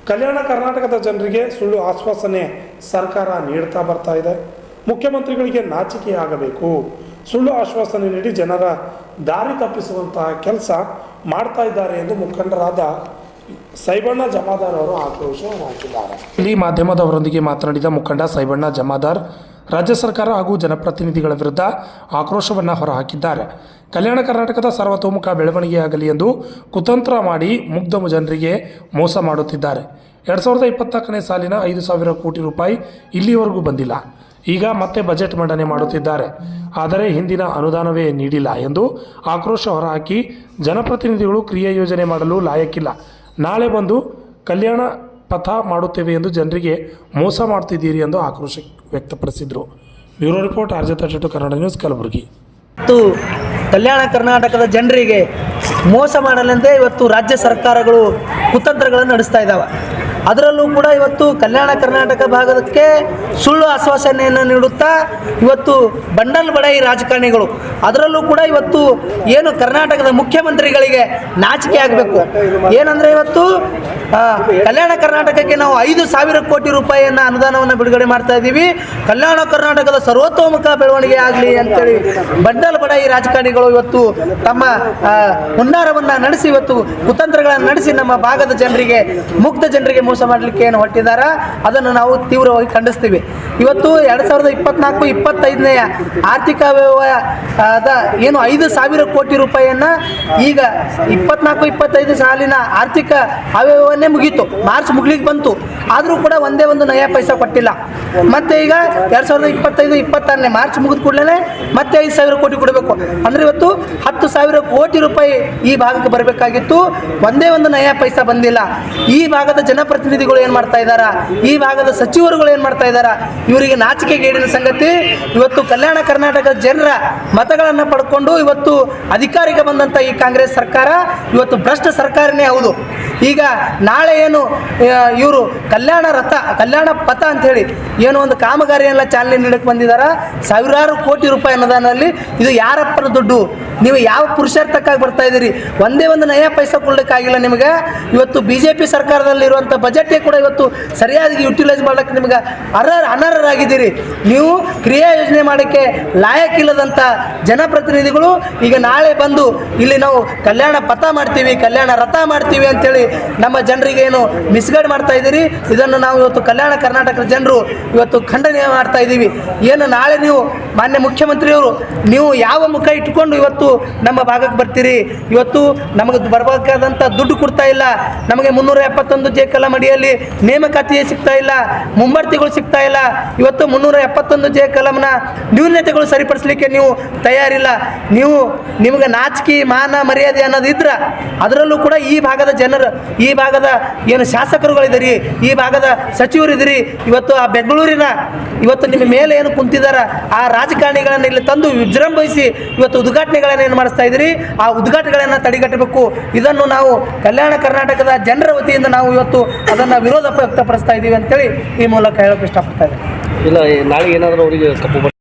ಕಲ್ಯಾಣ ಕರ್ನಾಟಕದ ಜನರಿಗೆ ಸುಳ್ಳು ಆಶ್ವಾಸನೆ ಸರ್ಕಾರ ನೀಡ್ತಾ ಬರ್ತಾ ಇದೆ. ಮುಖ್ಯಮಂತ್ರಿಗಳಿಗೆ ನಾಚಿಕೆಯಾಗಬೇಕು. ಸುಳ್ಳು ಆಶ್ವಾಸನೆ ನೀಡಿ ಜನರ ದಾರಿ ತಪ್ಪಿಸುವಂತಹ ಕೆಲಸ ಮಾಡ್ತಾ ಇದ್ದಾರೆ ಎಂದು ಮುಖಂಡರಾದ ಸೈಬಣ್ಣ ಜಮಾದಾರ್ ಅವರು ಆಕ್ರೋಶ ಹಾಕಿದ್ದಾರೆ. ಇಲ್ಲಿ ಮಾಧ್ಯಮದವರೊಂದಿಗೆ ಮಾತನಾಡಿದ ಮುಖಂಡ ಸೈಬಣ್ಣ ಜಮಾದಾರ್ ರಾಜ್ಯ ಸರ್ಕಾರ ಹಾಗೂ ಜನಪ್ರತಿನಿಧಿಗಳ ವಿರುದ್ಧ ಆಕ್ರೋಶವನ್ನು ಹೊರಹಾಕಿದ್ದಾರೆ. ಕಲ್ಯಾಣ ಕರ್ನಾಟಕದ ಸರ್ವತೋಮುಖ ಬೆಳವಣಿಗೆಯಾಗಲಿ ಎಂದು ಕುತಂತ್ರ ಮಾಡಿ ಮುಗ್ಧ ಜನರಿಗೆ ಮೋಸ ಮಾಡುತ್ತಿದ್ದಾರೆ. 2024ನೇ ಸಾಲಿನ 5,000 ಕೋಟಿ ರೂಪಾಯಿ ಇಲ್ಲಿಯವರೆಗೂ ಬಂದಿಲ್ಲ. ಈಗ ಮತ್ತೆ ಬಜೆಟ್ ಮಂಡನೆ ಮಾಡುತ್ತಿದ್ದಾರೆ. ಆದರೆ ಹಿಂದಿನ ಅನುದಾನವೇ ನೀಡಿಲ್ಲ ಎಂದು ಆಕ್ರೋಶ ಹೊರಹಾಕಿ ಜನಪ್ರತಿನಿಧಿಗಳು ಕ್ರಿಯಾ ಯೋಜನೆ ಮಾಡಲು ಲಾಯಕ್ಕಿಲ್ಲ, ನಾಳೆ ಬಂದು ಕಲ್ಯಾಣ ಪಥ ಮಾಡುತ್ತೇವೆ ಎಂದು ಜನರಿಗೆ ಮೋಸ ಮಾಡ್ತಿದ್ದೀರಿ ಎಂದು ಆಕ್ರೋಶ ವ್ಯಕ್ತಪಡಿಸಿದರು. Bureau report RJ32 Kannada news Kalaburagi. ಮತ್ತು ಕಲ್ಯಾಣ ಕರ್ನಾಟಕದ ಜನರಿಗೆ ಮೋಸ ಮಾಡಲೆಂದೇ ಇವತ್ತು ರಾಜ್ಯ ಸರ್ಕಾರಗಳು ಕುತಂತ್ರಗಳನ್ನು ನಡೆಸ್ತಾ ಇದ್ದಾವೆ. ಅದರಲ್ಲೂ ಕೂಡ ಇವತ್ತು ಕಲ್ಯಾಣ ಕರ್ನಾಟಕ ಭಾಗಕ್ಕೆ ಸುಳ್ಳು ಆಶ್ವಾಸನೆಯನ್ನು ನೀಡುತ್ತಾ ಇವತ್ತು ಬಂಡಲ್ ಬಡಾಯಿ ರಾಜಕಾರಣಿಗಳು, ಅದರಲ್ಲೂ ಕೂಡ ಇವತ್ತು ಏನು ಕರ್ನಾಟಕದ ಮುಖ್ಯಮಂತ್ರಿಗಳಿಗೆ ನಾಚಿಕೆ ಆಗಬೇಕು. ಏನಂದರೆ ಇವತ್ತು ಕಲ್ಯಾಣ ಕರ್ನಾಟಕಕ್ಕೆ ನಾವು 5,000 ಕೋಟಿ ರೂಪಾಯಿಯನ್ನು ಅನುದಾನವನ್ನು ಬಿಡುಗಡೆ ಮಾಡ್ತಾ ಇದ್ದೀವಿ, ಕಲ್ಯಾಣ ಕರ್ನಾಟಕದ ಸರ್ವತೋಮುಖ ಬೆಳವಣಿಗೆ ಆಗಲಿ ಅಂತೇಳಿ ಬಂಡಲ್ ಬಡಾಯಿ ರಾಜಕಾರಣಿಗಳು ಇವತ್ತು ತಮ್ಮ ಹುನ್ನಾರವನ್ನು ನಡೆಸಿ ಇವತ್ತು ಕುತಂತ್ರಗಳನ್ನು ನಡೆಸಿ ನಮ್ಮ ಭಾಗದ ಜನರಿಗೆ, ಮುಗ್ಧ ಜನರಿಗೆ ಮೋಸ ಮಾಡಲಿಕ್ಕೆ ಏನು ಹೊರಟಿದ್ದಾರೆ ಅದನ್ನು ನಾವು ತೀವ್ರವಾಗಿ ಖಂಡಿಸ್ತೀವಿ. ಇವತ್ತು 2024-25ನೇ ಆರ್ಥಿಕ ವ್ಯವಹಾರದ ಏನು 5,000 ಕೋಟಿ ರೂಪಾಯಿಯನ್ನು ಈಗ 24-25 ಸಾಲಿನ ಆರ್ಥಿಕ ಅವ್ಯವಹಾರನೇ ಮುಗೀತು, ಮಾರ್ಚ್ ಮುಗ್ಲಿಕ್ಕೆ ಬಂತು, ಆದರೂ ಕೂಡ ಒಂದೇ ಒಂದು ನಯಾ ಪೈಸಾ ಕೊಟ್ಟಿಲ್ಲ. ಮತ್ತೆ ಈಗ 2025-26ನೇ ಮಾರ್ಚ್ ಮುಗಿದ ಕೂಡಲೇ ಮತ್ತೆ 5,000 ಕೋಟಿ ಕೊಡಬೇಕು ಅಂದರೆ ಇವತ್ತು 10,000 ಕೋಟಿ ರೂಪಾಯಿ ಈ ಭಾಗಕ್ಕೆ ಬರಬೇಕಾಗಿತ್ತು, ಒಂದೇ ಒಂದು ನಯಾ ಪೈಸಾ ಬಂದಿಲ್ಲ. ಈ ಭಾಗದ ಜನಪ್ರತಿನಿಧಿಗಳು ಏನು ಮಾಡ್ತಾ ಇದ್ದಾರಾ, ಈ ಭಾಗದ ಸಚಿವರುಗಳು ಏನು ಮಾಡ್ತಾ ಇದ್ದಾರಾ, ಇವರಿಗೆ ನಾಚಿಕೆಗೇಡಿನ ಸಂಗತಿ. ಇವತ್ತು ಕಲ್ಯಾಣ ಕರ್ನಾಟಕದ ಜನರ ಮತಗಳನ್ನು ಪಡ್ಕೊಂಡು ಇವತ್ತು ಅಧಿಕಾರಿಗೆ ಬಂದಂಥ ಈ ಕಾಂಗ್ರೆಸ್ ಸರ್ಕಾರ ಇವತ್ತು ಭ್ರಷ್ಟ ಸರ್ಕಾರನೇ ಹೌದು. ಈಗ ನಾಳೆ ಏನು ಇವರು ಕಲ್ಯಾಣ ಪಥ ಅಂಥೇಳಿ ಏನೋ ಒಂದು ಕಾಮಗಾರಿಯೆಲ್ಲ ಚಾಲನೆ ನೀಡಕ್ಕೆ ಬಂದಿದ್ದಾರೆ. ಸಾವಿರಾರು ಕೋಟಿ ರೂಪಾಯಿ ಅನುದಾನದಲ್ಲಿ ಇದು ಯಾರಪ್ಪನ ದುಡ್ಡು? ನೀವು ಯಾವ ಪುರುಷಾರ್ಥಕ್ಕಾಗಿ ಬರ್ತಾ ಇದ್ದೀರಿ? ಒಂದೇ ಒಂದು ನಯಾ ಪೈಸಾ ಕೊಡಲಿಕ್ಕಾಗಿಲ್ಲ ನಿಮಗೆ. ಇವತ್ತು BJP ಸರ್ಕಾರದಲ್ಲಿರುವಂಥ ಬಜೆಟೇ ಕೂಡ ಇವತ್ತು ಸರಿಯಾಗಿ ಯುಟಿಲೈಸ್ ಮಾಡೋಕ್ಕೆ ನಿಮಗೆ ಅನರ್ಹರಾಗಿದ್ದೀರಿ. ನೀವು ಕ್ರಿಯಾ ಯೋಜನೆ ಮಾಡೋಕ್ಕೆ ಲಾಯಕ್ಕಿಲ್ಲದಂಥ ಜನಪ್ರತಿನಿಧಿಗಳು ಈಗ ನಾಳೆ ಬಂದು ಇಲ್ಲಿ ನಾವು ಕಲ್ಯಾಣ ಪಥ ಮಾಡ್ತೀವಿ, ಕಲ್ಯಾಣ ರಥ ಮಾಡ್ತೀವಿ ಅಂತೇಳಿ ನಮ್ಮ ಜನರಿಗೆ ಏನು ಮಿಸ್ಗೈಡ್ ಮಾಡ್ತಾ ಇದ್ದೀರಿ. ಇದನ್ನು ನಾವು ಇವತ್ತು ಕಲ್ಯಾಣ ಕರ್ನಾಟಕದ ಜನರು ಇವತ್ತು ಖಂಡನೆ ಮಾಡ್ತಾ ಇದ್ದೀವಿ. ಏನು ನಾಳೆ ನೀವು ಮಾನ್ಯ ಮುಖ್ಯಮಂತ್ರಿಯವರು ನೀವು ಯಾವ ಮುಖ ಇಟ್ಕೊಂಡು ಇವತ್ತು ನಮ್ಮ ಭಾಗಕ್ಕೆ ಬರ್ತೀರಿ? ಇವತ್ತು ನಮಗೆ ಬರಬೇಕಾದಂಥ ದುಡ್ಡು ಕೊಡ್ತಾ ಇಲ್ಲ, ನಮಗೆ 371 ಜೆ ಕಲಂ ಅಡಿಯಲ್ಲಿ ನೇಮಕಾತಿಯೇ ಸಿಗ್ತಾ ಇಲ್ಲ, ಮುಂಬಡ್ತಿಗಳು ಸಿಗ್ತಾ ಇಲ್ಲ. ಇವತ್ತು 371 ಜೆ ಕಲಂನ ನ್ಯೂನತೆಗಳು ಸರಿಪಡಿಸಲಿಕ್ಕೆ ನೀವು ತಯಾರಿಲ್ಲ. ನಿಮಗೆ ನಾಚಿಕೆ ಮಾನ ಮರ್ಯಾದೆ ಅನ್ನೋದು ಇದ್ರೆ ಅದರಲ್ಲೂ ಕೂಡ ಈ ಭಾಗದ ಜನರು, ಈ ಭಾಗದ ಏನು ಶಾಸಕರುಗಳಿದ್ದೀರಿ, ಈ ಭಾಗದ ಸಚಿವರಿದ್ದೀರಿ, ಇವತ್ತು ಆ ಬೆಂಗಳೂರಿನ ಇವತ್ತು ನಿಮ್ಮ ಮೇಲೆ ಏನು ಕುಂತಿದ್ದಾರ ಆ ರಾಜಕಾರಣಿಗಳನ್ನು ಇಲ್ಲಿ ತಂದು ವಿಜೃಂಭಿಸಿ ಇವತ್ತು ಉದ್ಘಾಟನೆಗಳನ್ನು ಏನು ಮಾಡಿಸ್ತಾ ಇದ್ದೀರಿ, ಆ ಉದ್ಘಾಟನೆಗಳನ್ನು ತಡೆಗಟ್ಟಬೇಕು. ಇದನ್ನು ನಾವು ಕಲ್ಯಾಣ ಕರ್ನಾಟಕದ ಜನರ ವತಿಯಿಂದ ನಾವು ಇವತ್ತು ಅದನ್ನು ವಿರೋಧ ವ್ಯಕ್ತಪಡಿಸ್ತಾ ಇದ್ದೀವಿ ಅಂತೇಳಿ ಈ ಮೂಲಕ ಹೇಳೋಕೆ ಇಷ್ಟಪಡ್ತಾ ಇದ್ದೀನಿ. ಇಲ್ಲ ನಾಳೆ ಏನಾದರೂ ಅವರಿಗೆ ಕಪ್ಪು